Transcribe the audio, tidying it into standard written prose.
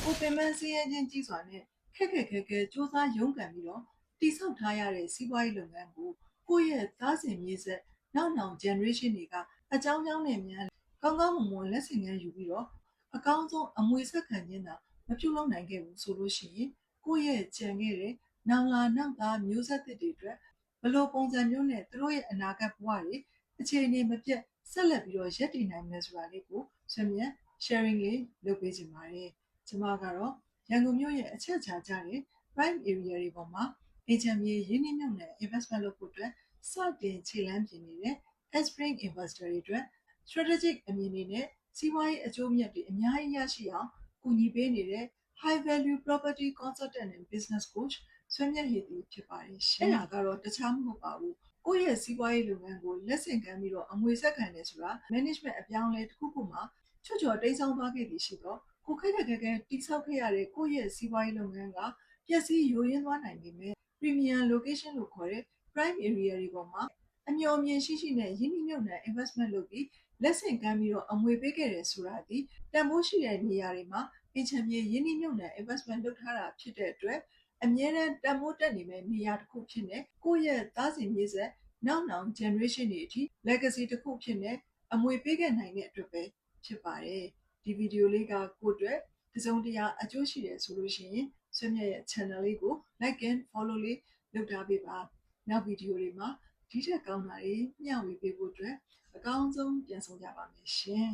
ကိုပင်ပန်းစည်းရဲခြင်းကြီးစွာနဲ့ခက်ခက်ခဲခဲစူးစမ်းရုန်းကန်ပြီးတော့တိဆောက်ထားရတဲ့စီးပွားရေးလုပ်ငန်းကိုကိုယ့်ရဲ့သားစဉ်မြေဆက်နောက်နောင် generation တွေကအကြောင်းကြောင်းနဲ့များကောင်းကောင်းမွန်မွန်လက်ဆင့်ကမ်းယူပြီးတော့အကောင်းဆုံးအမွေဆက်ခံခြင်းသာမပြုလုပ်နိုင်ခဲ့ဘူးဆိုလို့ရှိရင်ကိုယ့်ရဲ့ကြံခဲ့တဲ့နောင်လာနောက်သားမျိုးဆက်သစ်တွေအတွက်ဘလို့ပုံစံမျိုးနဲ့သူတို့ရဲ့အနာဂတ်ဘဝတွေအခြေအနေမပြတ်ဆက်လက်ပြီးတော့ရပ်တည်နိုင်မယ်ဆိုတာလေးကိုဆွေးနွေး sharing လေးလုပ်ပေးချင်ပါတယ်။ကျွန်မကတော့ရန်ကုန်မြို့ရဲ့အချက်အခြာကျတဲ့ prime area တွေပေါ်မှာအိမ်ခြံမြေရင်းနှီးမြှုပ်နှံ investment လုပ်ဖို့အတွက်စတင်ခြေလှမ်းပြင်နေတဲ့ Spring Investor တွေအတွက် strategic အမြင်တွေနဲ့စီးပွားရေးအကျိုးမြတ်တွေအများကြီးရရှိအောင်ကူညီပေးနေတဲ့ high value property consultant and business coach ဆွေးမြတ်ရည်သူဖြစ်ပါတယ်ရှင်။အဲ့ဒါကတော့တခြားမဟုတ်ပါဘူး။ကိုယ့်ရဲ့စီးပွားရေးလုပ်ငန်းကိုလက်ဆင့်ကမ်းပြီးတော့အငွေဆက်ခံတယ်ဆိုတာ management အပြောင်းအလဲတစ်ခုခုမှာချွတ်ချော်တိမ်းဆောင်သွားခဲ့သည်ရှိတော့ကိုခက်ခက်ခဲခဲတိဆောက်ခဲ့ရတဲ့ကိုယ့်ရဲ့စီးပွားရေးလုပ်ငန်းကပျက်စီးယိုယွင်းသွားနိုင်ပေမဲ့ premium location လို့ခေါ်တဲ့ prime area တွေပေါ်မှာအမျှော်အမြင်ရှိရှိနဲ့ရင်းနှီးမြှုပ်နှံ investment လုပ်ပြီးလက်ဆင့်ကမ်းပြီးတော့အမွေပေးခဲ့တယ်ဆိုတာဒီတန်ဖိုးရှိတဲ့နေရာတွေမှာအင်ချမ်းမြေရင်းနှီးမြှုပ်နှံ investment လုပ်ထားတာဖြစ်တဲ့အတွက်အမြဲတမ်းတန်ဖိုးတက်နေမဲ့နေရာတစ်ခုဖြစ်နေကိုယ့်ရဲ့သားစဉ်မြေဆက်နောက်နောင် generation တွေအထိ legacy တစ်ခုဖြစ်နေအမွေပေးခဲ့နိုင်တဲ့အတွက်ပဲဖြစ်ပါတယ်ဒီဗီဒီယိုလေးကကိုယ့်အတွက်တစုံတရာအကျိုးရှိတယ်ဆိုလို့ရှိရင်ဆွေးမြတ်ရဲ့ channel လေးကို like and follow လေးလုပ်ထားပေးပါနောက်ဗီဒီယိုတွေမှာဒီထက်ကောင်းတာတွေမျှဝေပေးဖို့အတွက်အကောင်းဆုံးပြန်ဆောင်ကြပါမယ်ရှင်